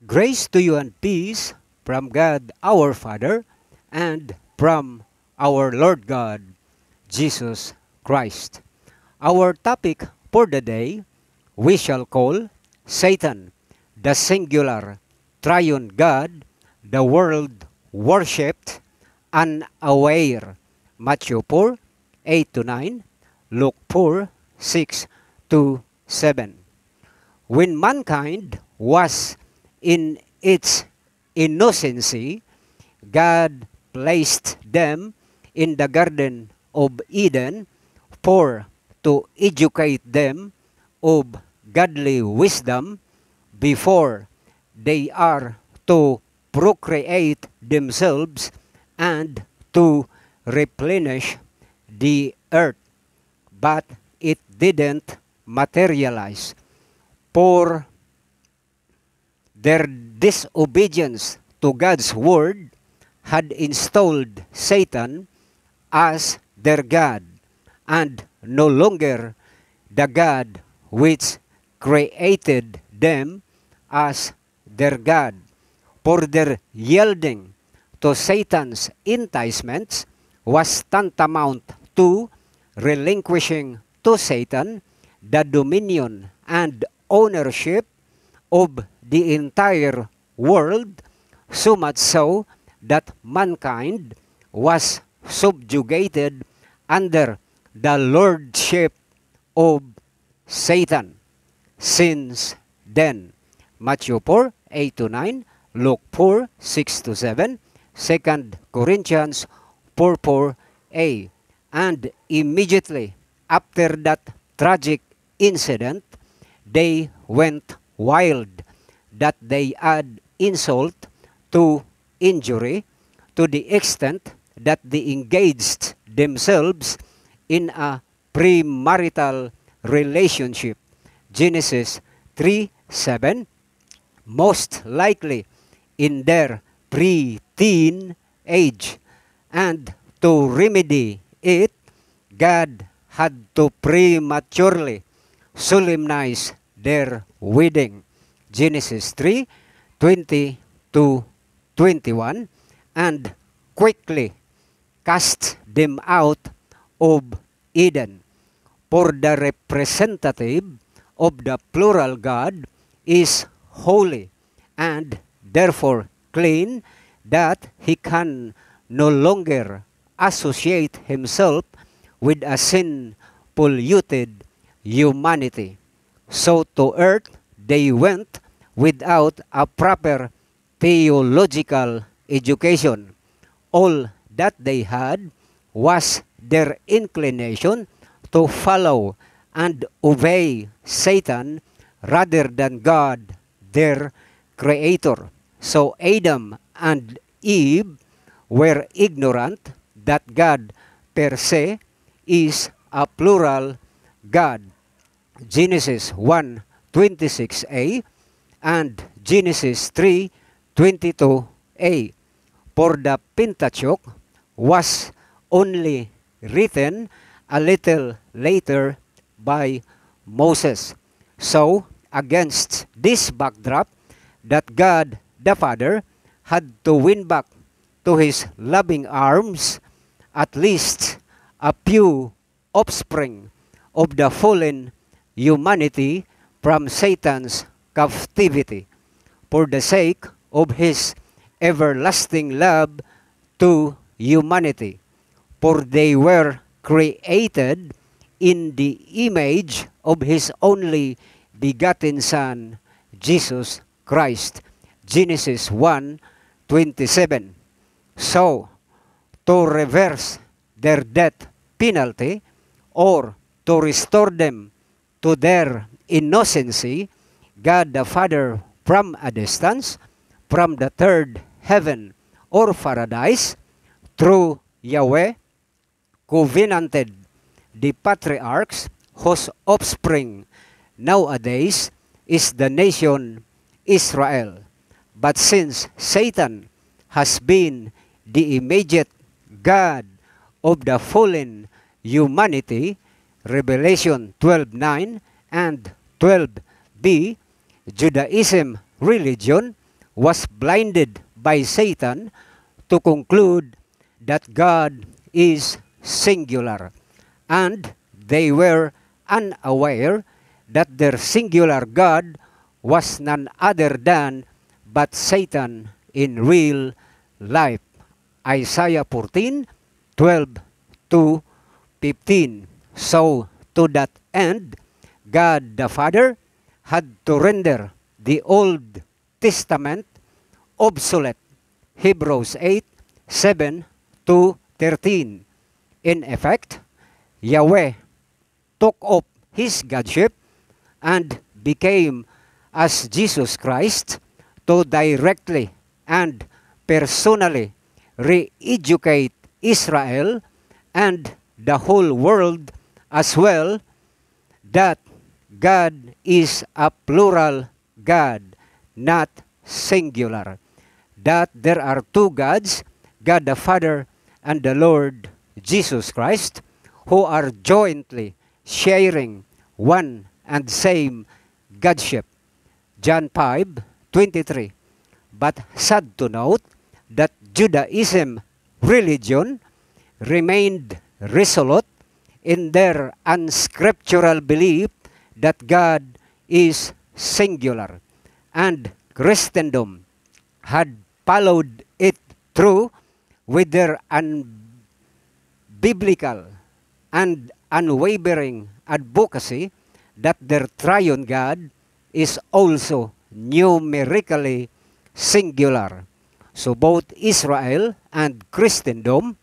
Grace to you and peace from God our Father and from our Lord God, Jesus Christ. Our topic for the day, we shall call Satan, the singular triune God, the world worshipped, unaware. Matthew 4, 8 to 9, Luke 4, 6 to 7. When mankind was in its innocency, God placed them in the Garden of Eden for to educate them of godly wisdom before they are to procreate themselves and to replenish the earth. But it didn't materialize. For their disobedience to God's word had installed Satan as their God, and no longer the God which created them as their God. For their yielding to Satan's enticements was tantamount to relinquishing to Satan the dominion and ownership of the entire world, so much so that mankind was subjugated under the lordship of Satan. Since then, Matthew 4, 8 to 9, Luke 4, 6 to 7, 2 Corinthians 4, 4a. And immediately after that tragic incident, they went wild, that they add insult to injury to the extent that they engaged themselves in a premarital relationship. Genesis 3:7, most likely in their pre-teen age. And to remedy it, God had to prematurely solemnize their wedding. Genesis 3:20 to 21, and quickly cast them out of Eden. For the representative of the plural God is holy and therefore clean, that he can no longer associate himself with a sin-polluted humanity. So to earth they went without a proper theological education. All that they had was their inclination to follow and obey Satan rather than God, their creator. So Adam and Eve were ignorant that God per se is a plural God. Genesis 1:26a and Genesis 3:22a. For the Pentateuch was only written a little later by Moses. So, against this backdrop, that God the Father had to win back to his loving arms at least a few offspring of the fallen humanity from Satan's captivity, for the sake of his everlasting love to humanity. For they were created in the image of his only begotten Son, Jesus Christ. Genesis 1:27. So, to reverse their death penalty or to restore them to their innocency, God the Father from a distance, from the third heaven or paradise, through Yahweh, covenanted the patriarchs whose offspring nowadays is the nation Israel. But since Satan has been the immediate God of the fallen humanity, Revelation 12:9 and 12b, Judaism religion was blinded by Satan to conclude that God is singular, and they were unaware that their singular God was none other than but Satan in real life. Isaiah 14:12 to 15. So, to that end, God the Father had to render the Old Testament obsolete. Hebrews 8:7 to 13. In effect, Yahweh took up his Godship and became as Jesus Christ to directly and personally re-educate Israel and the whole world as well, that God is a plural God, not singular. That there are two gods, God the Father and the Lord Jesus Christ, who are jointly sharing one and same Godship. John 5:23. But sad to note that Judaism religion remained resolute in their unscriptural belief that God is singular, and Christendom had followed it through with their unbiblical and unwavering advocacy that their triune God is also numerically singular. So both Israel and Christendom,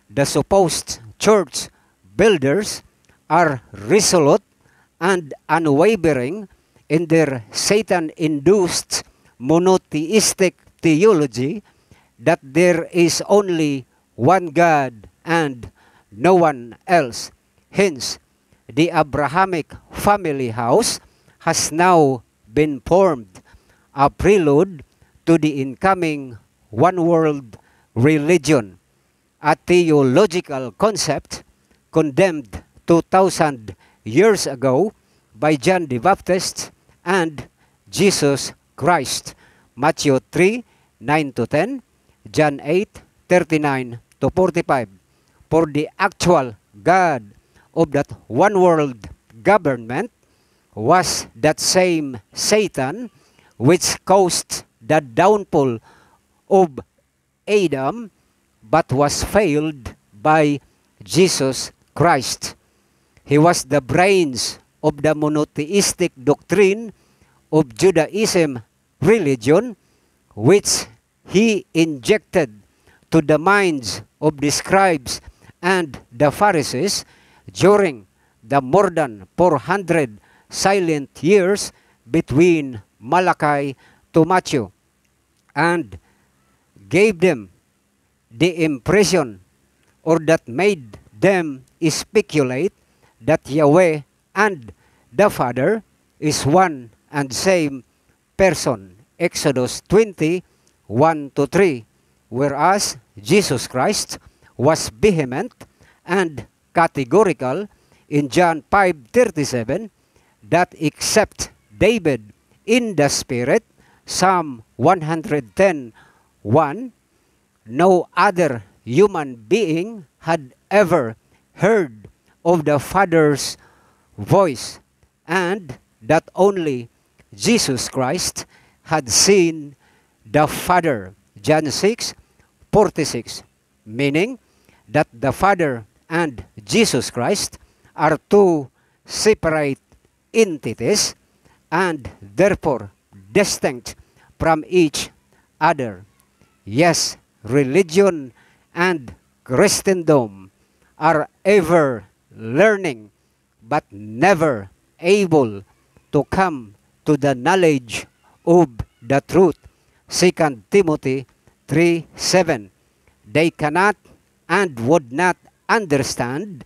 the supposed church builders, are resolute and unwavering in their Satan-induced monotheistic theology that there is only one God and no one else. Hence, the Abrahamic family house has now been formed, a prelude to the incoming one-world religion, a theological concept condemned 2,000 years ago by John the Baptist and Jesus Christ. Matthew 3:9 to 10, John 8:39 to 45. For the actual God of that one world government was that same Satan which caused the downfall of Adam, but was failed by Jesus Christ. He was the brains of the monotheistic doctrine of Judaism religion, which he injected to the minds of the scribes and the Pharisees during the more than 400 silent years between Malachi to Matthew, and gave them the impression, or that made them speculate, that Yahweh and the Father is one and same person. Exodus 20:1 to 3. Whereas Jesus Christ was vehement and categorical in John 5:37 that except David in the Spirit, Psalm 110:1, no other human being had ever heard of the Father's voice, and that only Jesus Christ had seen the Father. John 6:46, meaning that the Father and Jesus Christ are two separate entities and therefore distinct from each other. Yes, religion and Christendom are ever learning but never able to come to the knowledge of the truth. 2 Timothy 3:7. They cannot and would not understand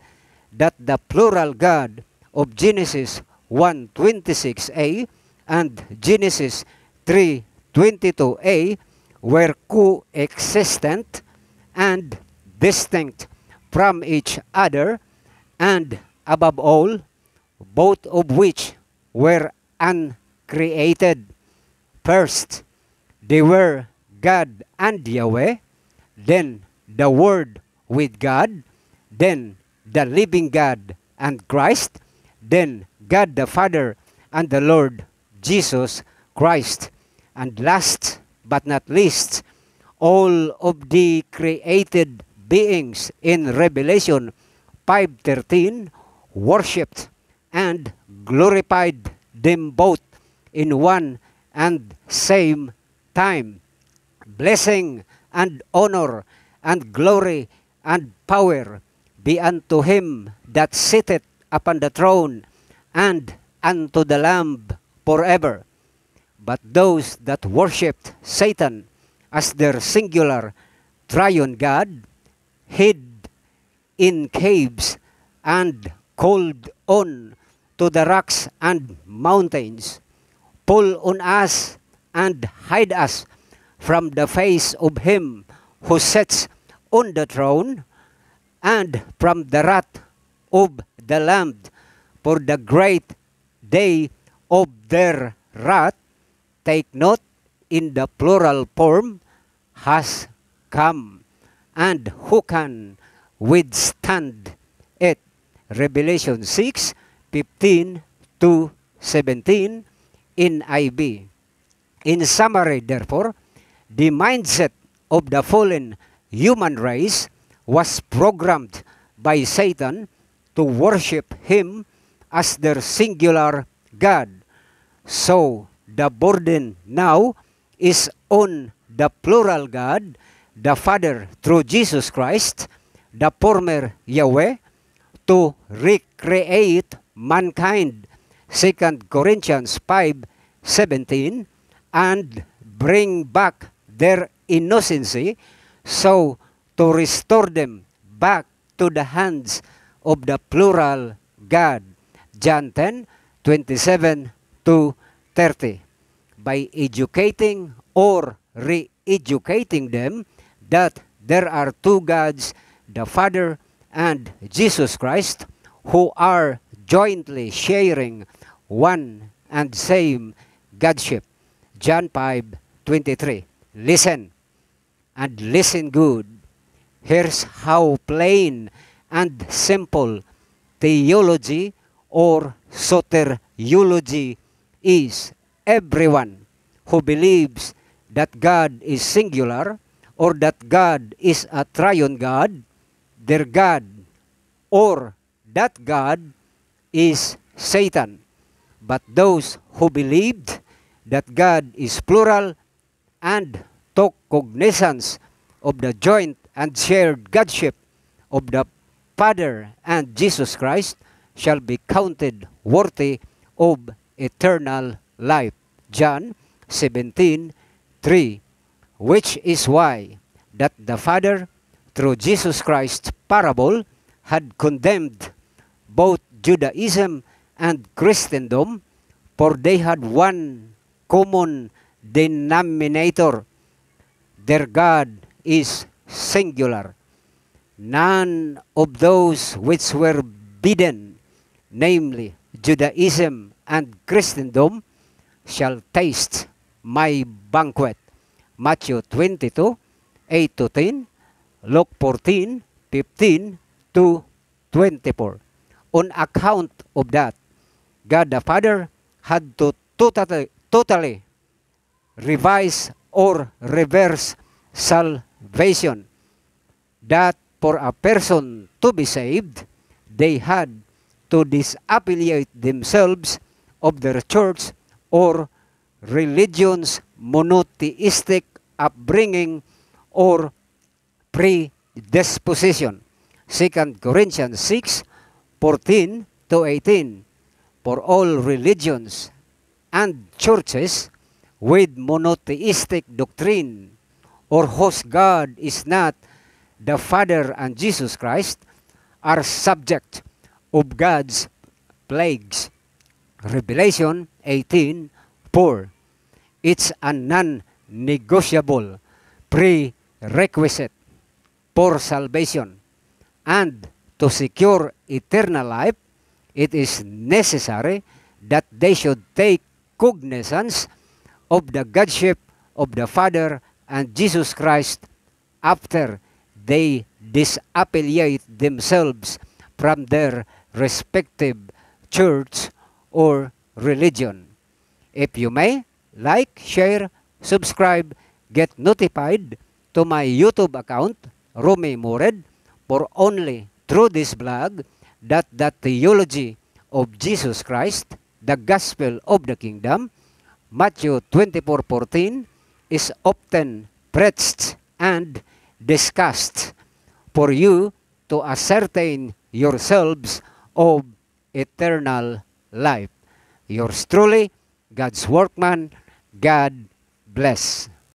that the plural God of Genesis 1:26a and Genesis 3:22a were coexistent and distinct from each other, and above all, both of which were uncreated. First, They were God and Yahweh, then the Word with God, then the living God and Christ, then God the Father and the Lord Jesus Christ. And last but not least, all of the created beings in Revelation 5:13 worshipped and glorified them both in one and same time. Blessing and honor and glory and power be unto him that sitteth upon the throne and unto the Lamb forever. But those that worshipped Satan as their singular triune God hid in caves and called on to the rocks and mountains, pull on us and hide us from the face of him who sits on the throne and from the wrath of the Lamb, for the great day of their wrath, take note, in the plural form, has come. And who can withstand it? Revelation 6:15 to 17 in IB. In summary, therefore, the mindset of the fallen human race was programmed by Satan to worship him as their singular God. So, the burden now is on the plural God, the Father through Jesus Christ, the former Yahweh, to recreate mankind, 2 Corinthians 5:17, and bring back their innocency, so to restore them back to the hands of the plural God. John 10:27 to 30. By educating or re-educating them that there are two gods, the Father and Jesus Christ, who are jointly sharing one and same Godship. John 5:23. Listen, and listen good. Here's how plain and simple theology or soteriology is. Everyone who believes that God is singular or that God is a triune God, their God or that God is Satan. But those who believed that God is plural and took cognizance of the joint and shared Godship of the Father and Jesus Christ shall be counted worthy of eternal life. John 17:3, which is why that the Father, through Jesus Christ's parable, had condemned both Judaism and Christendom, for they had one common denominator. Their God is singular. None of those which were bidden, namely Judaism and Christendom, shall taste my banquet. Matthew 22:8 to 10, Luke 14:15 to 24. On account of that, God the Father had to totally revise or reverse salvation. That for a person to be saved, they had to disaffiliate themselves of their church or religion's monotheistic upbringing or predisposition. 2 Corinthians 6:14 to 18. For all religions and churches with monotheistic doctrine, or whose God is not the Father and Jesus Christ, are subject of God's plagues. Revelation 18:4. It's a non-negotiable prerequisite for salvation, and to secure eternal life, it is necessary that they should take cognizance of the Godship of the Father and Jesus Christ after they disaffiliate themselves from their respective church or religion. If you may, like, share, subscribe, get notified to my YouTube account, Romy Mored, for only through this blog that the theology of Jesus Christ, the gospel of the kingdom, Matthew 24:14, is often preached and discussed for you to ascertain yourselves of eternal life. Yours truly, God's workman. God bless.